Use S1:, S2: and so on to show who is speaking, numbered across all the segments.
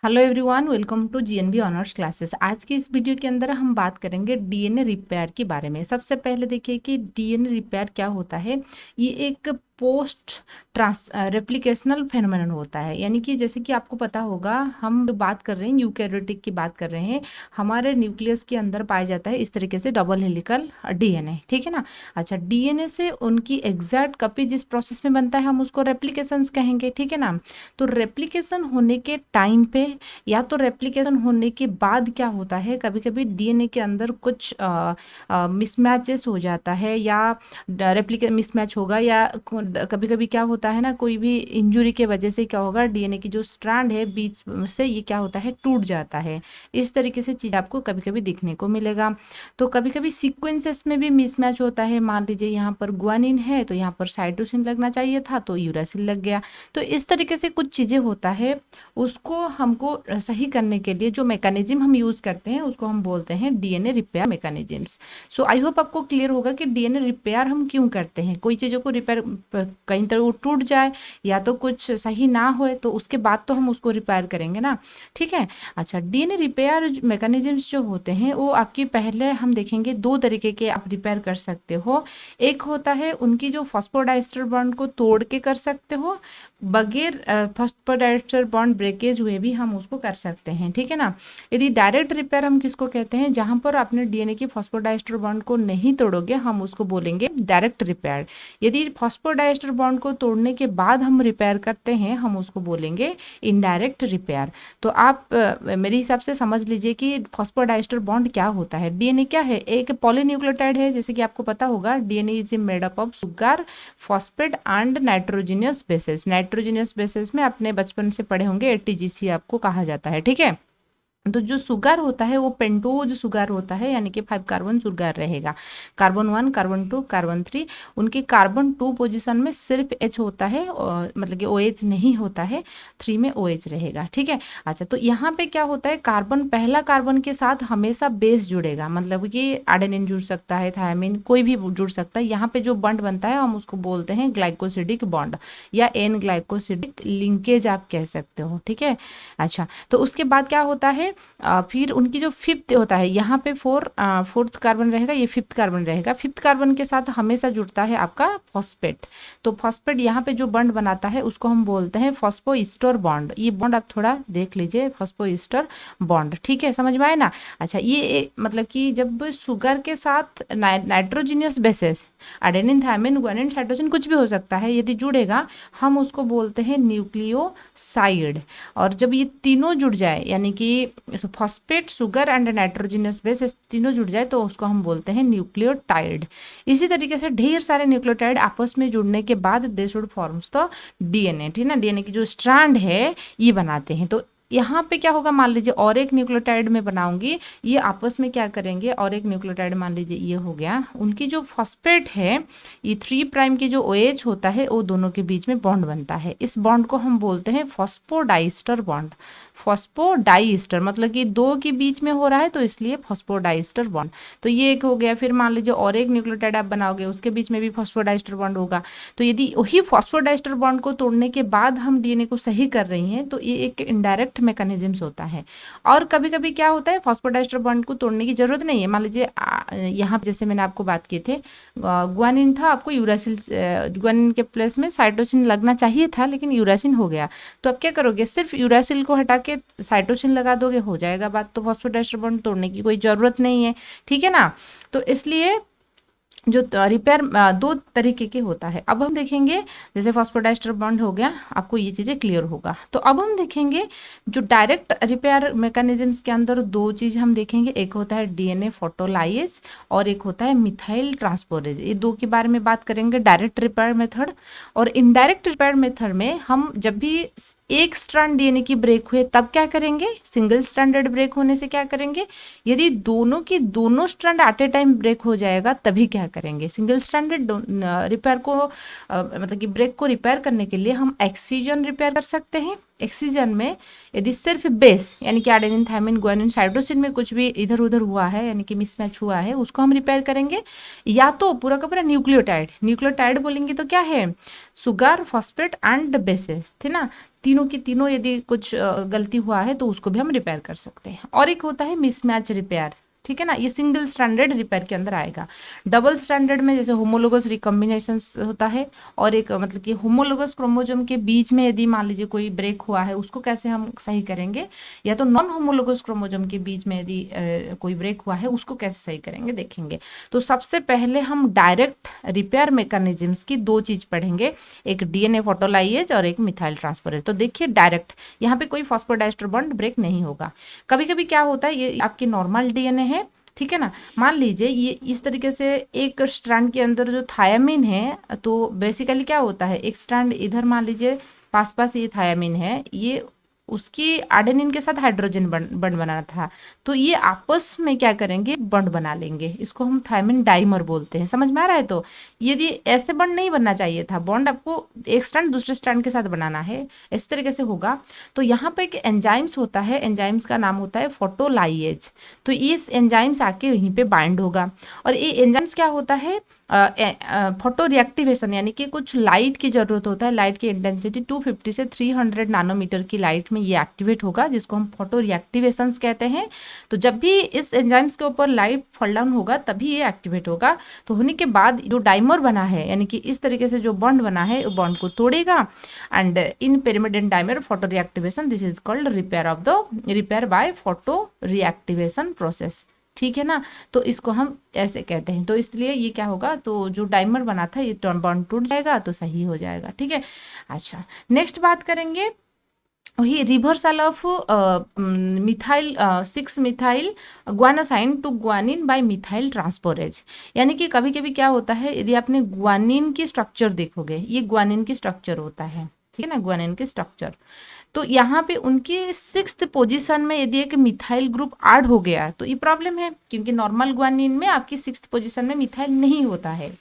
S1: Hello everyone, welcome to GNB honours classes. आज की इस वीडियो के अंदर हम बात करेंगे डीएनए रिपेयर के बारे में। सबसे पहले देखिए कि डीएनए रिपेयर क्या होता है। ये एक पोस्ट ट्रांस रेप्लिकेशनल फेनोमेनन होता है, यानी कि जैसे कि आपको पता होगा, हम जो बात कर रहे हैं यूकैरियोटिक की बात कर रहे हैं। हमारे न्यूक्लियस के अंदर पाया जाता है इस तरीके से डबल हेलिकल डीएनए, ठीक है ना। अच्छा, डीएनए से उनकी एग्जैक्ट कॉपी जिस प्रोसेस में बनता है हम उसको रेप्लिकेशंस कहेंगे, ठीक है ना। तो रेप्लिकेशन होने के टाइम पे या तो रेप्लिकेशन होने के बाद क्या होता है, कभी कभी डीएनए के अंदर कुछ मिसमैचेस हो जाता है, या रेप्लिके मिसमैच होगा, या कभी कभी क्या होता है ना, कोई भी इंजुरी के वजह से क्या होगा, डीएनए की जो स्ट्रैंड है बीच से ये क्या होता है, टूट जाता है। इस तरीके से चीज़ आपको कभी कभी देखने को मिलेगा। तो कभी कभी सीक्वेंसेस में भी मिसमैच होता है। मान लीजिए यहाँ पर ग्वानिन है तो यहाँ पर साइटोसिन लगना चाहिए था तो यूरासिल लग गया। तो इस तरीके से कुछ चीज़ें होता है, उसको हमको सही करने के लिए जो मैकेनिज्म हम यूज़ करते हैं उसको हम बोलते हैं DNA repair mechanisms. So I hope आपको क्लियर होगा कि डीएनए रिपेयर हम क्यों करते हैं। कोई चीज़ों को रिपेयर, कहीं तरह वो टूट जाए या तो कुछ सही ना हो तो उसके बाद तो हम उसको रिपेयर करेंगे ना, ठीक है। अच्छा, डीएनए रिपेयर मैकेनिज्म्स जो होते हैं वो आपकी, पहले हम देखेंगे दो तरीके के आप रिपेयर कर सकते हो। एक होता है उनकी जो फॉस्फोडाइस्टर बॉन्ड को तोड़ के कर सकते हो, बगैर फॉस्फोडाइस्टर बॉन्ड ब्रेकेज हुए भी हम उसको कर सकते हैं, ठीक है ना। यदि डायरेक्ट रिपेयर हम किसको कहते हैं, जहां पर आपने डीएनए की फॉस्फोडाइस्टर बॉन्ड को नहीं तोड़ोगे हम उसको बोलेंगे डायरेक्ट रिपेयर। यदि फॉस्फोडाइस्टर बॉन्ड को तोड़ने के बाद हम रिपेयर करते हैं हम उसको बोलेंगे इनडायरेक्ट रिपेयर। तो आप मेरे हिसाब से समझ लीजिए कि फॉस्फोडाइस्टर बॉन्ड क्या होता है। डीएनए क्या है, एक पॉलीन्यूक्लियोटाइड है, जैसे कि आपको पता होगा DNA is made up of sugar, phosphate and nitrogenous basis. Nitrogenous basis में अपने बचपन से पढ़े होंगे, एटीजीसी आपको कहा जाता है, ठीक है। तो जो सुगर होता है वो पेंटोज सुगर होता है, यानी कि 5 कार्बन सुगर रहेगा। कार्बन 1, कार्बन 2, कार्बन 3, उनकी कार्बन 2 पोजीशन में सिर्फ H होता है, और मतलब कि OH नहीं होता है, 3 में OH रहेगा, ठीक है। अच्छा, तो यहाँ पे क्या होता है, कार्बन, पहला कार्बन के साथ हमेशा बेस जुड़ेगा, मतलब कि एडेनिन जुड़ सकता है, थायमिन, कोई भी जुड़ सकता है। यहाँ पे जो बॉन्ड बनता है हम उसको बोलते हैं ग्लाइकोसिडिक बॉन्ड या एन ग्लाइकोसिडिक लिंकेज आप कह सकते हो, ठीक है। अच्छा, तो उसके बाद क्या होता है, फिर उनकी जो फिफ्थ होता है, यहाँ पे फोर्थ कार्बन रहेगा, ये फिफ्थ कार्बन रहेगा। फिफ्थ कार्बन के साथ हमेशा जुड़ता है आपका फॉस्फेट। तो फॉस्फेट यहाँ पे जो बॉन्ड बनाता है उसको हम बोलते हैं फॉस्फोइस्टर बॉन्ड। ये बॉन्ड आप थोड़ा देख लीजिए, फॉस्फोइस्टर बॉन्ड, ठीक है, समझ में आए ना। अच्छा, ये मतलब कि जब शुगर के साथ nitrogenous bases, adenine, thymine, guanine, cytosine कुछ भी हो सकता है, यदि जुड़ेगा हम उसको बोलते हैं न्यूक्लियोसाइड। और जब ये तीनों जुड़ जाए, यानी कि phosphate, sugar and nitrogenous base, तीनों जुड़ जाए तो उसको हम बोलते हैं न्यूक्लियोटाइड। इसी तरीके से ढेर सारे न्यूक्लियोटाइड आपस में जुड़ने के बाद they should forms the DNA, ठीक है ना। डीएनए की जो स्ट्रैंड है ये बनाते हैं। तो यहाँ पे क्या होगा, मान लीजिए और एक न्यूक्लियोटाइड में बनाऊंगी, ये आपस में क्या करेंगे, और एक न्यूक्लियोटाइड मान लीजिए ये हो गया, उनकी जो फॉस्फेट है, ये 3 प्राइम की जो OH होता है वो दोनों के बीच में बॉन्ड बनता है। इस बॉन्ड को हम बोलते हैं फॉस्फोडाइस्टर बॉन्ड। फॉस्फोडाइस्टर मतलब कि दो के बीच में हो रहा है तो इसलिए फॉस्फोडाइस्टर बॉन्ड। तो ये एक हो गया। फिर मान लीजिए और एक न्यूक्लियोटाइड आप बनाओगे, उसके बीच में भी फॉस्फोडाइस्टर बॉन्ड होगा। तो यदि वही फॉस्फोडाइस्टर बॉन्ड को तोड़ने के बाद हम डीएनए को सही कर रही हैं तो ये एक इनडायरेक्ट मैकेनिज्म्स होता है। और कभी कभी क्या होता है, फॉस्फोडाइस्टर बॉन्ड को तोड़ने की जरूरत नहीं है। मान लीजिए यहाँ जैसे मैंने आपको बात की थे, ग्वानिन था, आपको यूरासिल, ग्वानिन के प्लेस में साइटोसिन लगना चाहिए था लेकिन यूरासिन हो गया। तो अब क्या करोगे, सिर्फ यूरासिल को हटा के साइटोसिन लगा दोगे, हो जाएगा बात। तो फॉस्फोडाइस्टर बॉन्ड तोड़ने की कोई ज़रूरत नहीं है, ठीक है ना। तो इसलिए जो रिपेयर दो तरीके के होता है। अब हम देखेंगे, जैसे फॉस्फोडाइस्टर बॉन्ड हो गया, आपको ये चीज़ें क्लियर होगा। तो अब हम देखेंगे जो डायरेक्ट रिपेयर मैकेनिज्म्स के अंदर दो चीज़ हम देखेंगे, एक होता है डीएनए फोटोलाइज और एक होता है मिथाइल ट्रांसपोरेज। ये दो के बारे में बात करेंगे, डायरेक्ट रिपेयर मेथड और इनडायरेक्ट रिपेयर मेथड में हम जब भी एक स्ट्रैंड डीएनए की ब्रेक हुए तब क्या करेंगे, सिंगल स्ट्रैंडेड ब्रेक होने से क्या करेंगे, यदि दोनों की दोनों strand at a time break हो जाएगा तभी क्या करेंगे? सिंगल स्ट्रैंडेड रिपेयर को मतलब कि ब्रेक को रिपेयर करने के लिए हम एक्सीजन रिपेयर कर सकते हैं। एक्सीजन में यदि सिर्फ बेस यानी कि एडेनिन, थायमिन, गुआनिन, साइटोसिन में कुछ भी इधर उधर हुआ है यानी कि मिसमैच हुआ है उसको हम रिपेयर करेंगे, या तो पूरा का पूरा न्यूक्लियोटाइड। न्यूक्लियोटाइड बोलेंगे तो क्या है? शुगर, फॉस्फेट एंड बेसेस, थे ना, तीनों की तीनों यदि कुछ गलती हुआ है तो उसको भी हम रिपेयर कर सकते हैं। और एक होता है मिसमैच रिपेयर, ठीक है ना, ये सिंगल स्टैंडर्ड रिपेयर के अंदर आएगा। डबल स्टैंडर्ड में जैसे होमोलोगस रिकॉम्बिनेशन होता है, और एक मतलब कि होमोलोगस क्रोमोसोम के बीच में यदि मान लीजिए कोई ब्रेक हुआ है उसको कैसे हम सही करेंगे, या तो नॉन होमोलोगस क्रोमोसोम के बीच में यदि कोई ब्रेक हुआ है उसको कैसे सही करेंगे देखेंगे। तो सबसे पहले हम डायरेक्ट रिपेयर मैकेनिज्म्स की दो चीज पढ़ेंगे, एक डीएनए फोटोलाइएज और एक मिथाइल ट्रांसफरेज। तो देखिए डायरेक्ट यहाँ पे कोई फॉस्फोडाइस्टर बॉन्ड ब्रेक नहीं होगा। कभी कभी क्या होता है, ये आपकी नॉर्मल डीएनए है, ठीक है ना, मान लीजिए ये इस तरीके से एक स्ट्रैंड के अंदर जो थायमिन है, तो बेसिकली क्या होता है, एक स्ट्रैंड इधर मान लीजिए पास पास ये थायमिन है, ये उसकी एडेनिन के साथ हाइड्रोजन बंड बनाना था, तो ये आपस में क्या करेंगे, बंड बना लेंगे, इसको हम थायमिन डाइमर बोलते हैं। समझ में आ रहा है? तो यदि ऐसे बंड नहीं बनना चाहिए था, बॉन्ड आपको एक स्ट्रैंड दूसरे स्ट्रैंड के साथ बनाना है, इस तरीके से होगा। तो यहाँ पे एक एंजाइम्स होता है, एंजाइम्स का नाम होता है फोटोलाइएज। तो इस एंजाइम्स आके यहीं पे बाइंड होगा, और ये एंजाइम्स क्या होता है, फोटो रिएक्टिवेशन यानी कि कुछ लाइट की जरूरत होता है, लाइट की इंटेंसिटी 250 से 300 नैनोमीटर की लाइट में ये एक्टिवेट होगा, जिसको हम फोटो रिएक्टिवेशन कहते हैं। तो जब भी इस एंजाइम्स के ऊपर लाइट फॉल डाउन होगा तभी ये एक्टिवेट होगा। तो होने के बाद जो डाइमर बना है यानी कि इस तरीके से जो बॉन्ड बना है वो बॉन्ड को तोड़ेगा, and in pyrimidine dimer photo reactivation, this is called repair by photo reactivation process, ठीक है ना। तो इसको हम ऐसे कहते हैं। तो इसलिए ये क्या होगा, तो जो डाइमर बना था ये बॉन्ड टूट जाएगा तो सही हो जाएगा, ठीक है। अच्छा, नेक्स्ट बात करेंगे वही reversal of methyl 6 methyl guanosine to guanine by methyl transferase. यानी कि कभी कभी क्या होता है, यदि आपने ग्वानिन की स्ट्रक्चर देखोगे, ये ग्वानिन की स्ट्रक्चर होता है, ठीक है ना, ग्वानिन की स्ट्रक्चर। तो यहाँ पे उनकी 6th पोजीशन में यदि एक मिथाइल ग्रुप ऐड हो गया तो ये प्रॉब्लम है, क्योंकि नॉर्मल ग्वानिन में आपकी 6th पोजीशन में मिथाइल नहीं होता है।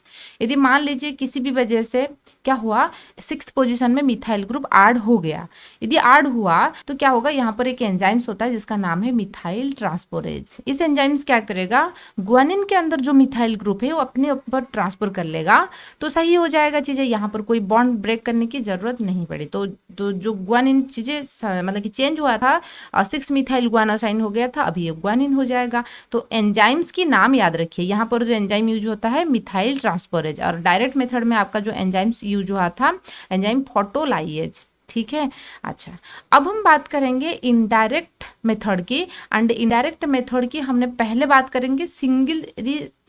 S1: यदि मान लीजिए किसी भी वजह से क्या हुआ, 6th पोजीशन में मिथाइल ग्रुप ऐड हो गया, यदि ऐड हुआ तो क्या होगा, यहाँ पर एक एंजाइम्स होता है जिसका नाम है मिथाइल ट्रांसपोरेज। इस एंजाइम्स क्या करेगा, ग्वानिन के अंदर जो मिथाइल ग्रुप है वो अपने ऊपर ट्रांसफर कर लेगा, तो सही हो जाएगा चीजें, यहाँ पर कोई बॉन्ड ब्रेक करने की जरूरत नहीं पड़ी। तो जो ग्वानिन चीजें मतलब कि चेंज हुआ था, 6 मिथाइल ग्वानोसाइन हो गया था, अभी ये ग्वानिन हो जाएगा। तो एंजाइम्स की नाम याद रखिए, यहाँ पर जो एंजाइम यूज होता है मिथाइल ट्रांसपोरेज, और डायरेक्ट मेथड में आपका जो एंजाइम्स यूज हुआ था एंजाइम फोटोलाइएज, ठीक है। अच्छा, अब हम बात करेंगे इनडायरेक्ट मेथड की, एंड इनडायरेक्ट मेथड की हमने पहले बात करेंगे सिंगल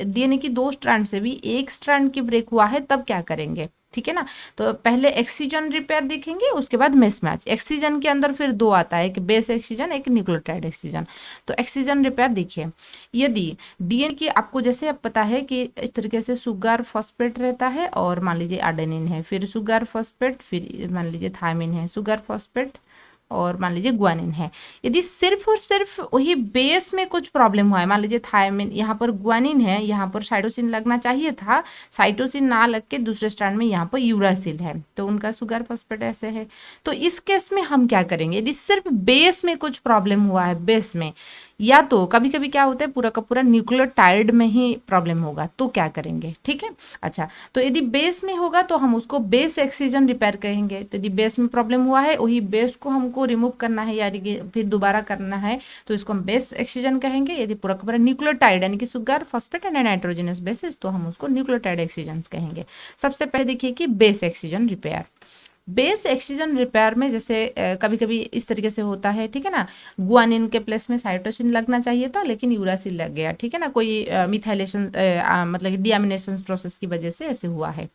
S1: डीएनए की 2 स्ट्रैंड से भी एक स्ट्रैंड की ब्रेक हुआ है तब क्या करेंगे, ठीक है ना। तो पहले एक्सीजन रिपेयर देखेंगे, उसके बाद मिसमैच। एक्सीजन के अंदर फिर 2 आता है, एक बेस एक्सीजन, एक न्यूक्लियोटाइड एक्सीजन। तो एक्सीजन रिपेयर देखिए, यदि डीएनए की आपको जैसे अब पता है कि इस तरीके से शुगर फॉस्फेट रहता है, और मान लीजिए एडेनिन है, फिर शुगर फॉस्फेट, फिर मान लीजिए थायमिन है, शुगर फॉस्फेट, और मान लीजिए ग्वानिन है। यदि सिर्फ और सिर्फ वही बेस में कुछ प्रॉब्लम हुआ है, मान लीजिए थायमिन, यहाँ पर ग्वानिन है, यहाँ पर साइटोसिन लगना चाहिए था, साइटोसिन ना लग के दूसरे स्ट्रैंड में यहाँ पर यूरासिल है, तो उनका शुगर फॉस्फेट ऐसे है। तो इस केस में हम क्या करेंगे, यदि सिर्फ बेस में कुछ प्रॉब्लम हुआ है, बेस में, या तो कभी कभी क्या होता है पूरा का पूरा न्यूक्लियोटाइड में ही प्रॉब्लम होगा, तो क्या करेंगे, ठीक है। अच्छा, तो यदि बेस में होगा तो हम उसको बेस एक्सीजन रिपेयर कहेंगे। तो यदि बेस में प्रॉब्लम हुआ है, वही बेस को हमको रिमूव करना है यानी कि फिर दोबारा करना है, तो इसको हम बेस एक्सीजन कहेंगे। यदि पूरा का पूरा न्यूक्लियोटाइड यानी कि sugar phosphate and nitrogenous bases, तो हम उसको न्यूक्लियोटाइड एक्सीजन कहेंगे। सबसे पहले देखिए कि base excision repair. Base excision repair में जैसे कभी कभी इस तरीके से होता है, ठीक है ना, गुआनिन के प्लेस में साइटोसिन लगना चाहिए था लेकिन यूरासिल लग गया, ठीक है ना, कोई मिथाइलेशन मतलब डीएमिनेशन प्रोसेस की वजह से ऐसे हुआ है।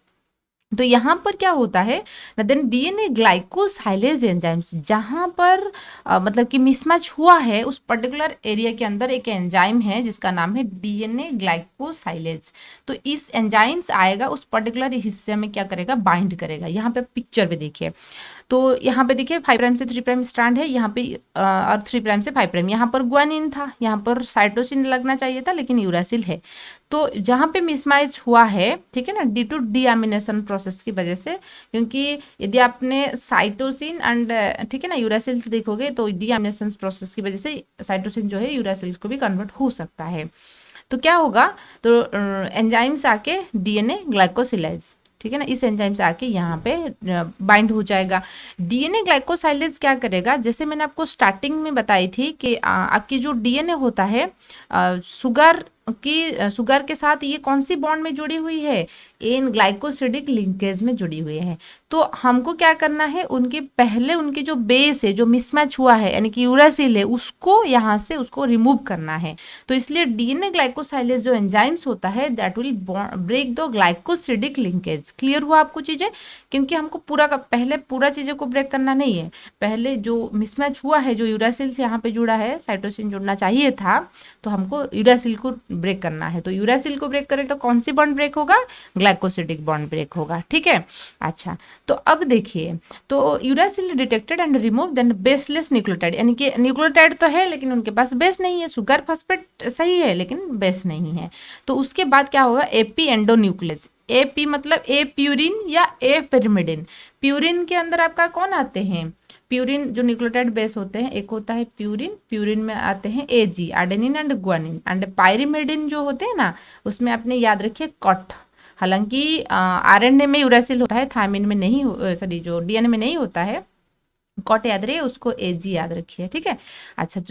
S1: तो यहाँ पर क्या होता है ना, देन डीएनए ग्लाइकोसाइलेज एंजाइम्स, जहाँ पर मतलब कि मिसमैच हुआ है उस पर्टिकुलर एरिया के अंदर एक एंजाइम है जिसका नाम है डीएनए ग्लाइकोसाइलेज। तो इस एंजाइम्स आएगा उस पर्टिकुलर हिस्से में क्या करेगा, बाइंड करेगा। यहाँ पे पिक्चर पे देखिए, तो यहाँ पे देखिए 5 प्राइम से 3 प्राइम स्ट्रैंड है यहाँ पे, और 3 प्राइम से 5 प्राइम, यहाँ पर ग्वानिन था, यहाँ पर साइटोसिन लगना चाहिए था लेकिन यूरासिल है। तो जहाँ पे मिसमैच हुआ है, ठीक है ना, डी टू डीअमीनेशन प्रोसेस की वजह से, क्योंकि यदि आपने साइटोसिन एंड, ठीक है ना, यूरासिल्स देखोगे तो डीअमीनेशन प्रोसेस की वजह से साइटोसिन जो है यूरासिल्स को भी कन्वर्ट हो सकता है। तो क्या होगा, तो एंजाइम्स आके डीएनए ग्लाइकोसिलेज, ठीक है ना, इस एंजाइम से आके यहाँ पे बाइंड हो जाएगा। डीएनए ग्लाइकोसाइलेज क्या करेगा, जैसे मैंने आपको स्टार्टिंग में बताई थी कि आपकी जो डीएनए होता है शुगर के साथ ये कौन सी बॉन्ड में जुड़ी हुई है, एन ग्लाइकोसिडिक लिंकेज में जुड़ी हुई है। तो हमको क्या करना है, उनके पहले उनकी जो बेस है, जो मिसमैच हुआ है यानी कि यूरासिल है, उसको यहाँ से उसको रिमूव करना है। तो इसलिए डीएनए ग्लाइकोसाइलेज जो एंजाइम्स होता है that will break the glycosidic linkage. Clear हुआ आपको चीजें, क्योंकि हमको पहले पूरा चीजें को ब्रेक करना नहीं है, पहले जो मिसमैच हुआ है, जो यूरासिल से यहाँ पे जुड़ा है, साइटोसिन जुड़ना चाहिए था, तो हमको यूरासिल को ब्रेक करना है। तो यूरासिल को ब्रेक करें तो कौन सी बॉन्ड ब्रेक होगा, ग्लाइकोसिडिक बॉन्ड ब्रेक होगा, ठीक है। अच्छा, तो अब देखिए, तो uracil detected and remove then baseless nucleotide, यानी कि न्यूक्लियोटाइड तो है लेकिन उनके पास बेस नहीं है, सुगर फॉस्फेट सही है लेकिन बेस नहीं है। तो उसके बाद क्या होगा, एपी एंडोन्यूक्लियस, एपी मतलब ए प्यूरिन या ए पिरिमिडिन। प्यूरिन के अंदर आपका कौन आते हैं, प्यूरिन जो न्यूक्लियोटाइड बेस होते हैं, एक होता है प्यूरिन, प्यूरिन में आते हैं AG, adenine and guanine, and pyrimidine जो होते हैं ना, उसमें आपने याद रखिए कॉट। हालांकि आरएनए में यूरासिल होता है, थायमिन में नहीं, सॉरी जो डीएनए में नहीं होता है, कॉट याद रहे, उसको एजी याद रखिए, ठीक है। अच्छा,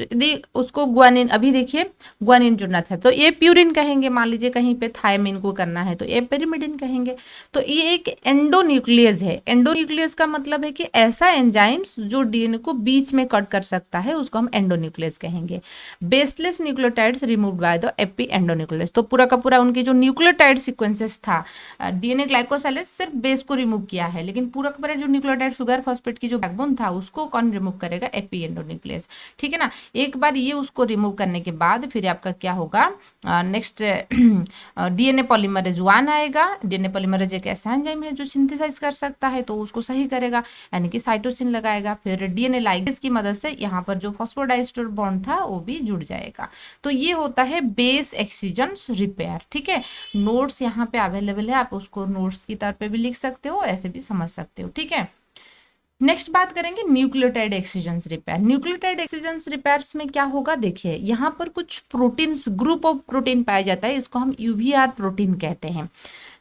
S1: उसको ग्वानिन, अभी देखिए ग्वानिन जुड़ना था तो ये प्यूरिन कहेंगे, मान लीजिए कहीं पे थायमिन को करना है तो ये पेरिमिडिन कहेंगे। तो ये एक एंडोन्यूक्लियस है। एंडोन्यूक्लियस का मतलब है कि ऐसा एंजाइम्स जो डीएनए को बीच में कट कर सकता है, उसको हम एंडोन्यूक्लियस कहेंगे। Baseless nucleotides removed by the AP endonuclease. तो पूरा का पूरा उनकी जो न्यूक्लियोटाइड सीक्वेंसेस था, डीएनए ग्लाइकोसाइलेज सिर्फ बेस को रिमूव किया है, लेकिन पूरा का पूरा जो न्यूक्लियोटाइड शुगर फॉस्फेट की जो बैकबोन था उसको कौन रिमूव करेगा, एपी एंडोन्यूक्लियस, ठीक है ना। एक बार ये उसको रिमूव करने के बाद फिर आपका क्या होगा, नेक्स्ट डीएनए पॉलीमरेज 1 आएगा। डीएनए पॉलीमरेज एक ऐसा एंजाइम है जो सिंथेसाइज कर सकता है, तो उसको सही करेगा, यानी कि साइटोसिन लगाएगा। फिर डीएनए लाइगेज की मदद से यहाँ पर जो फॉस्फोडाइस्टर बॉन्ड था वो भी जुड़ जाएगा। तो ये होता है बेस एक्सचिएंज रिपेयर, ठीक है। नोट्स यहाँ पे अवेलेबल है, आप उसको नोट्स की तौर पे भी लिख सकते हो, ऐसे भी समझ सकते हो, ठीक है। नेक्स्ट बात करेंगे न्यूक्लियोटाइड एक्सचिएंज रिपेयर। न्यूक्लियोटाइड एक्सचिएंज रिपेयर्स में क्या होगा, देखिए यहाँ पर कुछ प्रोटीन्स, ग्रुप ऑफ प्रोटीन पाया जाता है, इसको हम यूवीआर प्रोटीन कहते हैं।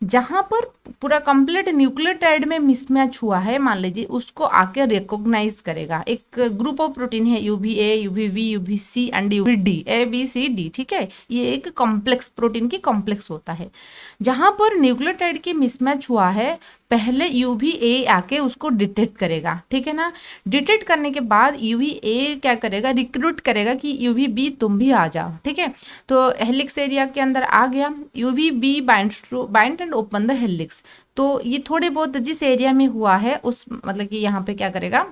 S1: जहां पर पूरा कंप्लीट न्यूक्लियोटाइड में मिसमैच हुआ है, मान लीजिए उसको आके रिकॉग्नाइज करेगा। एक ग्रुप ऑफ प्रोटीन है UVA, UVB, UVC and UVD, A B C D, ठीक है। ये एक कॉम्प्लेक्स प्रोटीन की कॉम्प्लेक्स होता है। जहां पर न्यूक्लियोटाइड की मिसमैच हुआ है, पहले यूवीए आके उसको डिटेक्ट करेगा, ठीक है ना। डिटेक्ट करने के बाद यूवीए क्या करेगा, रिक्रूट करेगा कि यूवीबी तुम भी आ जाओ, ठीक है। तो हेलिक्स एरिया के अंदर आ गया, UVB bind and open the helix. तो ये थोड़े बहुत जिस एरिया में हुआ है उस, मतलब कि यहाँ पे क्या करेगा,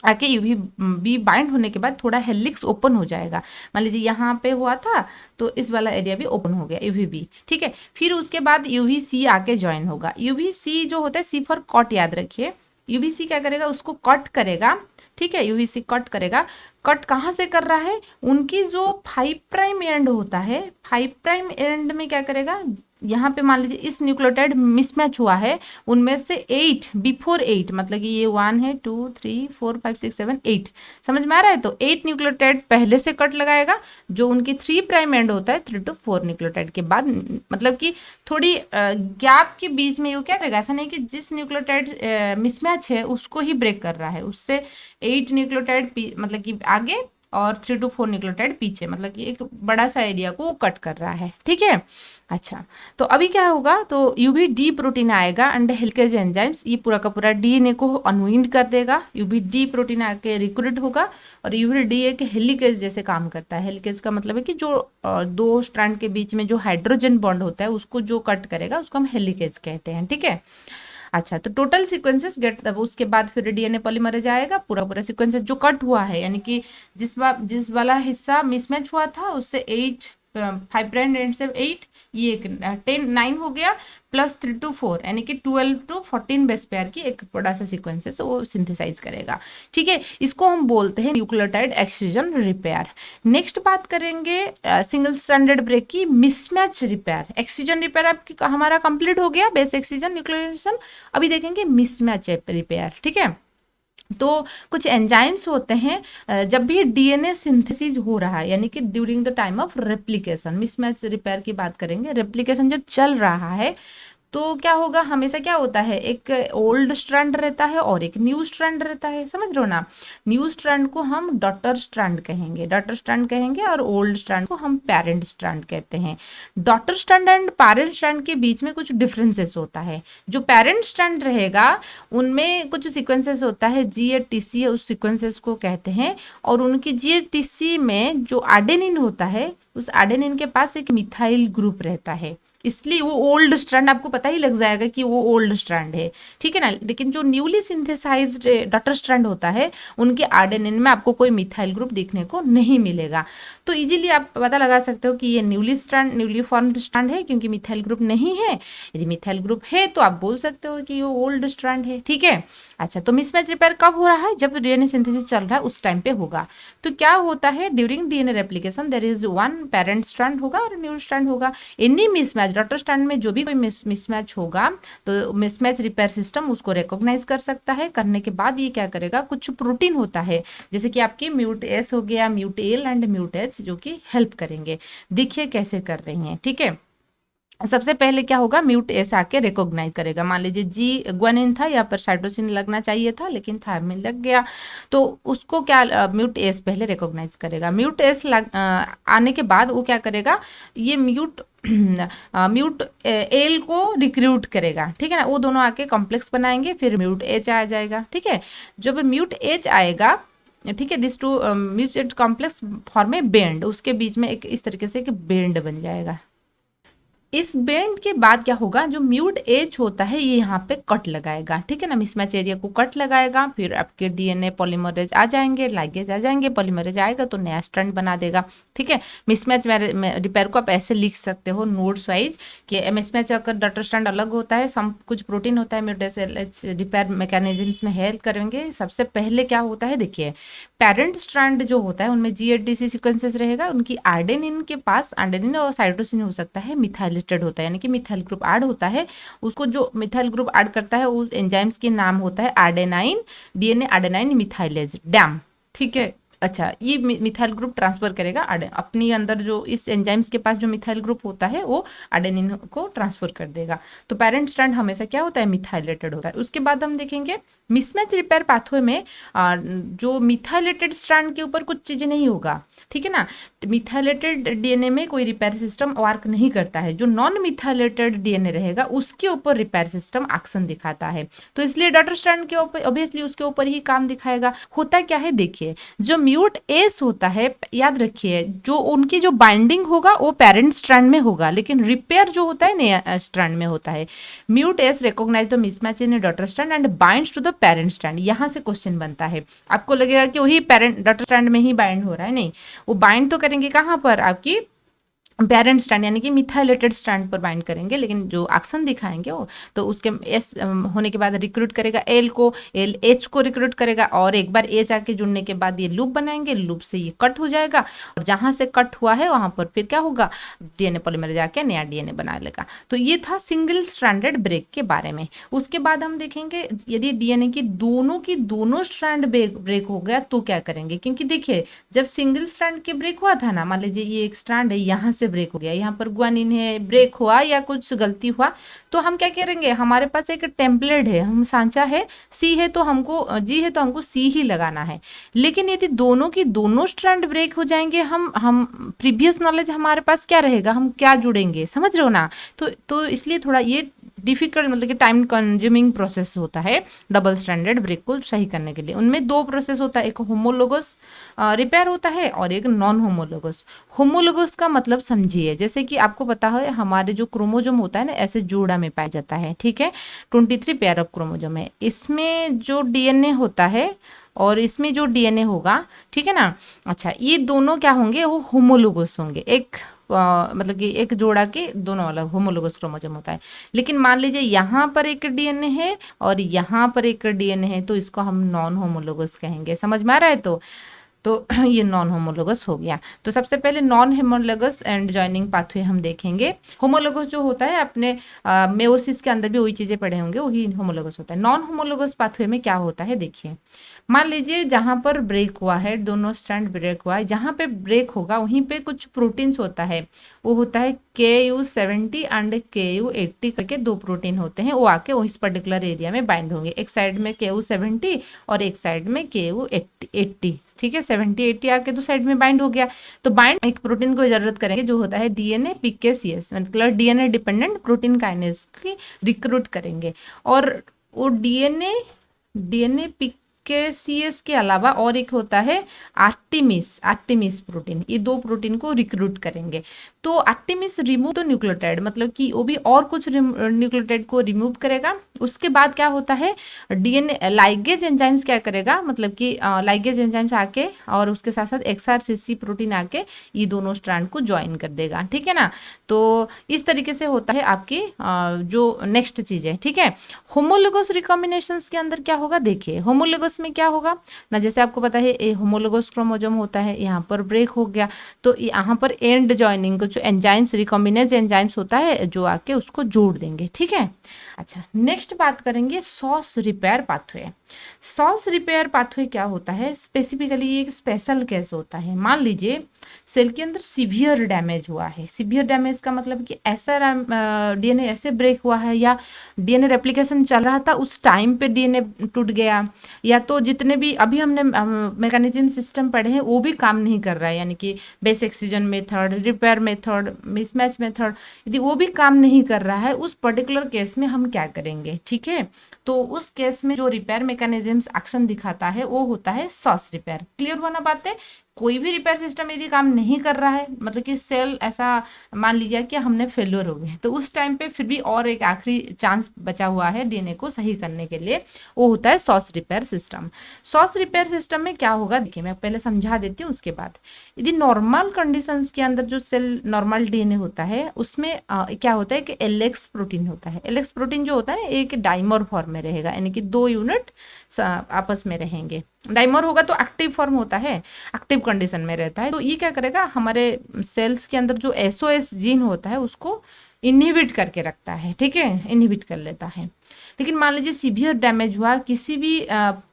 S1: आके यूवी बी बाइंड होने के बाद थोड़ा हेलिक्स ओपन हो जाएगा। मान लीजिए यहाँ पे हुआ था तो इस वाला एरिया भी ओपन हो गया, यूवी बी, ठीक है। फिर उसके बाद यूवी सी आके ज्वाइन होगा। यूवी सी जो होता है, सी फॉर कॉट याद रखिए। यूवी सी क्या करेगा, उसको कट करेगा, ठीक है। यूवी सी कट करेगा। कट कहाँ से कर रहा है, उनकी जो 5 प्राइम एंड होता है, 5 प्राइम एंड में क्या करेगा, यहाँ पे मान लीजिए इस न्यूक्लियोटाइड मिसमैच हुआ है, उनमें से 8 बिफोर 8, मतलब कि ये 1 है, 2 3 4 5 6 7 8, समझ में आ रहा है। तो 8 न्यूक्लियोटाइड पहले से कट लगाएगा, जो उनकी 3 प्राइम एंड होता है 3 to 4 न्यूक्लियोटाइड के बाद, मतलब कि थोड़ी गैप के बीच में ये क्या करेगा, ऐसा नहीं कि जिस न्यूक्लियोटाइड मिसमैच है उसको ही ब्रेक कर रहा है, उससे 8 न्यूक्लियोटाइड मतलब कि आगे और 3 to 4 न्यूक्लियोटाइड पीछे, मतलब कि एक बड़ा सा एरिया को कट कर रहा है, ठीक है। अच्छा, तो अभी क्या होगा, तो यूवी डी प्रोटीन आएगा एंड हेलिकेज एंजाइम्स, ये पूरा का पूरा डीएनए को अनवाइंड कर देगा। यूवी डी प्रोटीन आके रिक्रूट होगा और यूवी डी एक हेलिकेज जैसे काम करता है। हेलिकेज का मतलब है कि जो दो स्ट्रैंड के बीच में जो हाइड्रोजन बॉन्ड होता है उसको जो कट करेगा उसको हम हेलिकेज कहते हैं, ठीक है। अच्छा, तो टोटल सीक्वेंसेस गेट, तब उसके बाद फिर डीएनए पॉलीमरेज आएगा, पूरा पूरा सीक्वेंसेस जो कट हुआ है, यानी कि जिस वाला हिस्सा मिसमैच हुआ था उससे 8 5 प्राइम एंड से 8, ये एक 9 हो गया, प्लस 3 to 4 यानी कि 12 to 14 बेस पेयर की एक बड़ा सा सीक्वेंस है, वो सिंथेसाइज करेगा। ठीक है, इसको हम बोलते हैं न्यूक्लियोटाइड एक्सक्लूजन रिपेयर। नेक्स्ट बात करेंगे सिंगल स्ट्रैंडेड ब्रेक की मिसमैच रिपेयर। एक्सक्लूजन रिपेयर आपकी हमारा कंप्लीट हो गया, बेस एक्सक्लूजन न्यूक्लियोटाइजेशन। अभी देखेंगे मिसमैच रिपेयर। ठीक है, तो कुछ एंजाइम्स होते हैं जब भी डीएनए सिंथेसिस हो रहा है, यानी कि during the time of replication, mismatch repair की बात करेंगे। रेप्लिकेशन जब चल रहा है तो क्या होगा, हमेशा क्या होता है, एक ओल्ड स्ट्रैंड रहता है और एक न्यू स्ट्रैंड रहता है, समझ रहे हो ना। न्यू स्ट्रैंड को हम डॉटर स्ट्रैंड कहेंगे और ओल्ड स्ट्रैंड को हम पेरेंट स्ट्रैंड कहते हैं। Daughter strand and parent strand के बीच में कुछ डिफरेंसेस होता है। जो पेरेंट स्ट्रैंड रहेगा उनमें कुछ सीक्वेंसेस होता है, GATC उस सीक्वेंसेस को कहते हैं, और उनकी GATC में जो एडेनिन होता है, उस एडेनिन के पास एक मिथाइल ग्रुप रहता है, इसलिए वो ओल्ड स्ट्रैंड, आपको पता ही लग जाएगा कि वो ओल्ड स्ट्रैंड है। ठीक है ना, लेकिन जो न्यूली सिंथेसाइज्ड डॉटर स्ट्रैंड होता है उनके एडेनिन में आपको कोई मिथाइल ग्रुप देखने को नहीं मिलेगा। तो इजीली आप पता लगा सकते हो कि ये न्यूली फॉर्म्ड स्ट्रैंड है, क्योंकि मिथाइल ग्रुप नहीं है। यदि मिथाइल ग्रुप है तो आप बोल सकते हो कि वो ओल्ड स्ट्रैंड है। ठीक है, अच्छा, तो मिसमैच रिपेयर कब हो रहा है, जब डीएनए सिंथेसिस चल रहा है उस टाइम पे होगा। तो क्या होता है, during DNA replication there is one parent strand होगा और न्यू स्ट्रैंड होगा। एनी मिसमैच, डॉटर स्ट्रैंड में जो भी कोई मिसमैच होगा तो मिसमैच रिपेयर सिस्टम उसको रिकॉग्नाइज कर सकता है। करने के बाद ये क्या करेगा, कुछ प्रोटीन होता है जैसे कि आपकी म्यूट एस हो गया, mute L and mute H, जो कि हेल्प करेंगे। देखिए कैसे कर रही हैं। ठीक है, सबसे पहले क्या होगा, म्यूट एस आके रिकॉग्नाइज करेगा। मान लीजिए जी ग्वानिन था, यहाँ पर साइटोसिन लगना चाहिए था लेकिन थायमिन लग गया, तो उसको क्या म्यूट एस पहले रिकॉग्नाइज करेगा। म्यूट एस आने के बाद वो क्या करेगा, ये म्यूट एल को रिक्रूट करेगा। ठीक है ना, वो दोनों आके कॉम्प्लेक्स बनाएंगे, फिर म्यूट एच आ जाएगा। ठीक है, जब म्यूट एच आएगा, ठीक है, this two Mut complex form a bend, उसके बीच में एक इस तरीके से एक बेंड बन जाएगा। इस बेंड के बाद क्या होगा, जो म्यूट एज होता है ये यहाँ पे कट लगाएगा। ठीक है ना, मिसमैच एरिया को कट लगाएगा, फिर आपके डीएनए पॉलीमरेज आ जाएंगे, लाइगेज आ जाएंगे, पॉलीमरेज आएगा तो नया स्ट्रैंड बना देगा। ठीक है, मिसमैच रिपेयर को आप ऐसे लिख सकते हो नोट्स वाइज कि मिसमैच अगर डॉटर स्ट्रैंड अलग होता है, सम कुछ प्रोटीन होता है म्यूटेस रिपेयर मैकेनिज्म्स में हेल्प करेंगे। सबसे पहले क्या होता है, देखिए पेरेंट स्ट्रैंड जो होता है उनमें GATC सीक्वेंसेस रहेगा, उनकी एडेनिन के पास, एडेनिन और साइटोसिन हो सकता है, मिथाइलेटेड होता है यानी कि मिथाइल ग्रुप ऐड होता है। उसको जो मिथाइल ग्रुप ऐड करता है उस एंजाइम्स के नाम होता है adenine, DNA adenine methylase dam. ठीक है, अच्छा, ये मिथाइल ग्रुप ट्रांसफर करेगा अपनी अंदर, जो इस एंजाइम्स के पास जो मिथाइल ग्रुप होता है वो एडेनिन को ट्रांसफर कर देगा। तो पेरेंट स्ट्रैंड हमेशा क्या होता है, मिथाइलेटेड होता है। उसके बाद हम देखेंगे मिसमैच रिपेयर पाथवे में जो मिथाइलेटेड स्ट्रैंड के ऊपर कुछ चीजें नहीं होगा। ठीक है ना, मिथाइलेटेड डीएनए में कोई रिपेयर सिस्टम वर्क नहीं करता है। जो नॉन मिथाइलेटेड डीएनए रहेगा उसके ऊपर रिपेयर सिस्टम एक्शन दिखाता है, तो इसलिए डॉटर स्ट्रैंड के ऊपर ऑब्वियसली उसके ऊपर ही काम दिखाएगा। होता क्या है, देखिए जो म्यूट एस होता है, याद रखिए, जो उनकी जो बाइंडिंग होगा वो पेरेंट स्ट्रैंड में होगा, लेकिन रिपेयर जो होता है नया स्ट्रैंड में होता है। Mut S recognise the mismatch in daughter strand and binds to the parent strand. यहाँ से क्वेश्चन बनता है, आपको लगेगा कि वही पेरेंट डॉटर स्ट्रैंड में ही बाइंड हो रहा है, नहीं, वो बाइंड तो करेंगे कहाँ पर, आपकी पेरेंट स्ट्रैंड यानी कि मिथाइलेटेड स्ट्रैंड पर बाइंड करेंगे, लेकिन जो एक्शन दिखाएंगे वो तो उसके एस होने के बाद रिक्रूट करेगा एल को, एल एच को रिक्रूट करेगा, और एक बार एच आके जुड़ने के बाद ये लूप बनाएंगे, लूप से ये कट हो जाएगा, और जहां से कट हुआ है वहां पर फिर क्या होगा, डीएनए पॉलीमरेज आके नया डीएनए बना लेगा। तो ये था सिंगल स्ट्रैंडेड ब्रेक के बारे में। उसके बाद हम देखेंगे यदि डीएनए की दोनों स्ट्रैंड ब्रेक हो गया तो क्या करेंगे, क्योंकि देखिए जब सिंगल स्ट्रैंड के ब्रेक हुआ था ना, मान लीजिए ये एक स्ट्रैंड है, यहाँ से ब्रेक हो गया, यहाँ पर ग्वानिन है, ब्रेक हुआ या कुछ गलती हुआ, तो हम क्या करेंगे, हमारे पास एक टेम्पलेट है, हम सांचा है, सी है तो हमको, जी है तो हमको सी ही लगाना है। लेकिन यदि दोनों स्ट्रैंड ब्रेक हो जाएंगे, हम प्रीवियस नॉलेज हमारे पास क्या रहेगा, हम क्या जुड़ेंगे, समझ रहे हो ना। तो इसलिए थोड़ा ये डिफिकल्ट, मतलब कि टाइम कंज्यूमिंग प्रोसेस होता है डबल स्टैंडर्ड ब्रेक को सही करने के लिए। उनमें दो प्रोसेस होता है, एक होमोलोगस रिपेयर होता है और एक नॉन होमोलोगस। होमोलोगस का मतलब समझिए, जैसे कि आपको पता है हमारे जो क्रोमोजोम होता है ना, ऐसे जोड़ा में पाया जाता है। ठीक है, 23 पेयर ऑफ क्रोमोजोम है, इसमें जो डीएनए होता है और इसमें जो डीएनए होगा, ठीक है ना। अच्छा, ये दोनों क्या होंगे, वो होमोलोगस होंगे, एक मतलब कि एक जोड़ा के दोनों अलग होमोलोगस क्रोमोसोम होता है। लेकिन मान लीजिए यहाँ पर एक डीएनए है और यहाँ पर एक डीएनए है, तो इसको हम नॉन होमोलोगस कहेंगे। समझ में आ रहा है? तो ये नॉन होमोलोगस हो गया। तो सबसे पहले non homologous and joining pathway हम देखेंगे। होमोलोगस जो होता है अपने मेयोसिस के अंदर भी वही चीजें पढ़े होंगे, वही होमोलोगस होता है। नॉन होमोलोगस पाथवे में क्या होता है देखिए, मान लीजिए जहां पर ब्रेक हुआ है, दोनों स्ट्रैंड ब्रेक हुआ है, जहां पे ब्रेक होगा वहीं पे कुछ प्रोटीन्स होता है, वो होता है KU70 एंड KU80 करके दो प्रोटीन होते हैं, वो आके उस पर्टिकुलर एरिया में बाइंड होंगे। एक साइड में KU70 और एक साइड में KU80, ठीक है। 70-80 आके दो साइड में बाइंड हो गया। तो बाइंड एक प्रोटीन को जरूरत करेंगे जो होता है डीएनए PKCS, मतलब डीएनए डिपेंडेंट प्रोटीन काइनेज की रिक्रूट करेंगे। और वो डीएनए PKCS के अलावा और एक होता है आर्टेमिस प्रोटीन, ये दो प्रोटीन को रिक्रूट करेंगे। तो आर्टेमिस रिमूव तो न्यूक्लियोटाइड, मतलब कि वो भी और कुछ न्यूक्लियोटाइड को रिमूव करेगा। उसके बाद क्या होता है, डीएनए लाइगेज एंजाइम्स क्या करेगा, मतलब कि लाइगेज एंजाइम्स आके और उसके साथ साथ XRCC प्रोटीन आके ये दोनों स्ट्रैंड को ज्वाइन कर देगा, ठीक है ना। तो इस तरीके से होता है आपकी जो नेक्स्ट चीज है, ठीक है। होमोलोगस रिकॉम्बिनेशंस के अंदर क्या होगा देखिए, होमोलोगस में क्या होगा ना, जैसे आपको पता है ये होमोलोगस क्रोमोसोम होता है, यहाँ पर ब्रेक हो गया तो यहाँ पर एंड जॉइनिंग को जो एंजाइम्स रिकॉम्बिनेज एंजाइम्स होता है जो आके उसको जोड़ देंगे, ठीक है। अच्छा, नेक्स्ट बात करेंगे sauce repair pathway. Sauce repair pathway क्या होता है, स्पेसिफिकली एक स्पेशल केस होता है। मान लीजिए सेल के अंदर सीवियर डैमेज हुआ है। सीवियर डैमेज का मतलब कि ऐसा डीएनए ऐसे ब्रेक हुआ है, या डीएनए रेप्लिकेशन चल रहा था उस टाइम पे डीएनए टूट गया, या तो जितने भी अभी हमने मैकेनिज्म सिस्टम पढ़े हैं वो भी काम नहीं कर रहा है, यानी कि base excision method, repair method, mismatch method, यदि वो भी काम नहीं कर रहा है, उस पर्टिकुलर केस में हम क्या करेंगे, ठीक है। तो उस केस में जो रिपेयर मैकेनिज्म्स एक्शन दिखाता है वो होता है सॉस रिपेयर। क्लियर होना बात है। कोई भी रिपेयर सिस्टम यदि काम नहीं कर रहा है, मतलब कि सेल ऐसा मान लीजिए कि हमने फेल्योर हो गए, तो उस टाइम पे फिर भी और एक आखिरी चांस बचा हुआ है डीएनए को सही करने के लिए, वो होता है sauce repair system. Sauce repair system में क्या होगा देखिए, मैं पहले समझा देती हूँ उसके बाद। यदि नॉर्मल कंडीशंस के अंदर जो सेल नॉर्मल डीएनए होता है उसमें क्या होता है कि LX प्रोटीन होता है। LX प्रोटीन जो होता है ना, एक डाइमर फॉर्म में रहेगा, यानी कि दो यूनिट आपस में रहेंगे। डाइमर होगा तो एक्टिव फॉर्म होता है, एक्टिव कंडीशन में रहता है। तो ये क्या करेगा, हमारे सेल्स के अंदर जो SOS जीन होता है उसको इनहिबिट करके रखता है, ठीक है, इनहिबिट कर लेता है। लेकिन मान लीजिए सीवियर डैमेज हुआ, किसी भी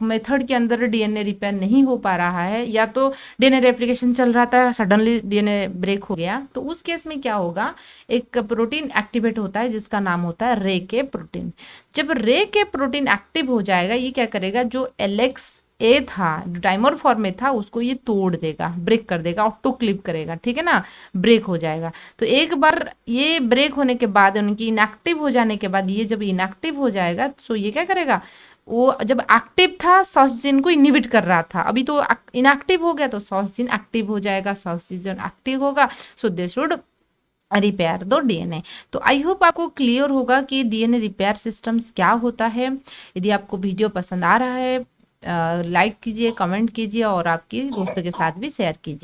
S1: मेथड के अंदर डीएनए रिपेयर नहीं हो पा रहा है, या तो डीएनए रेप्लिकेशन चल रहा था, सडनली डीएनए ब्रेक हो गया, तो उस केस में क्या होगा, एक प्रोटीन एक्टिवेट होता है जिसका नाम होता है रे के प्रोटीन। जब रे के प्रोटीन एक्टिव हो जाएगा, ये क्या करेगा, जो LX ए था, जो डाइमर फॉर्म में था, उसको ये तोड़ देगा, ब्रेक कर देगा, ऑटो क्लिप करेगा, ठीक है ना, ब्रेक हो जाएगा। तो एक बार ये ब्रेक होने के बाद, उनकी इनएक्टिव हो जाने के बाद, ये जब इनएक्टिव हो जाएगा तो ये क्या करेगा, वो जब एक्टिव था सॉस जीन को इनहिबिट कर रहा था, अभी तो इनएक्टिव हो गया, तो सॉस जीन एक्टिव हो जाएगा, सॉस जीन एक्टिव होगा, सो दे शुड रिपेयर दो डीएनए। तो आई होप आपको क्लियर होगा कि डीएनए रिपेयर सिस्टम्स क्या होता है। यदि आपको वीडियो पसंद आ रहा है, लाइक कीजिए, कमेंट कीजिए और आपकी दोस्तों के साथ भी शेयर कीजिए।